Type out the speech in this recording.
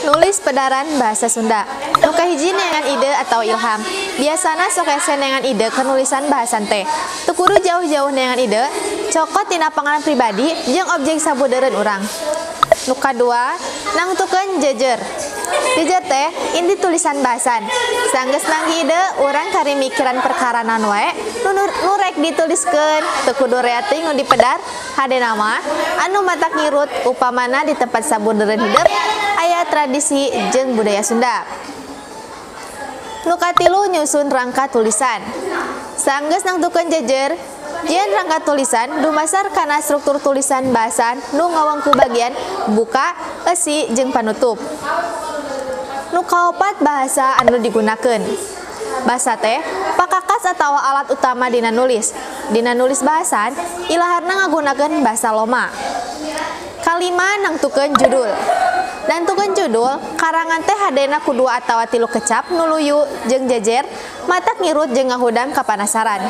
Nulis pedaran bahasa Sunda. Nu kahiji neangan ide atau ilham. Biasana sok ese neangan ide kenulisan bahasan teh. Teu kudu jauh-jauh neangan ide, cokot tina pengalaman pribadi jeung objek sabudeureun urang. Nu kadua, nangtukeun jejer. Jejer teh inti tulisan bahasan. Sanggeus nanggi ide, urang kari mikiran perkara naon wae nu rek dituliskeun, teu kudu rea teuing nu dipedar. Hadena mah anu matak ngirut upamana di tempat sabudeureun hideup aya tradisi jeung budaya Sunda. Nu katilu nyusun rangka tulisan. Sanggeus nangtukeun jejer, jieun rangka tulisan dumasar kana struktur tulisan bahasan nu ngawangku bagian buka, eusi, jeung panutup. Nu kaopat bahasa anu digunakeun. Bahasa teh pakakas atau alat utama dina nulis. Dina nulis bahasan, ilaharna ngagunakeun bahasa loma. Kalima, nangtukeun judul. Nangtukeun judul, karangan teh hadena kudu atawa tilu kecap, nuluyu jeung jejer, matak ngirut jeung ngahudang kapanasaran.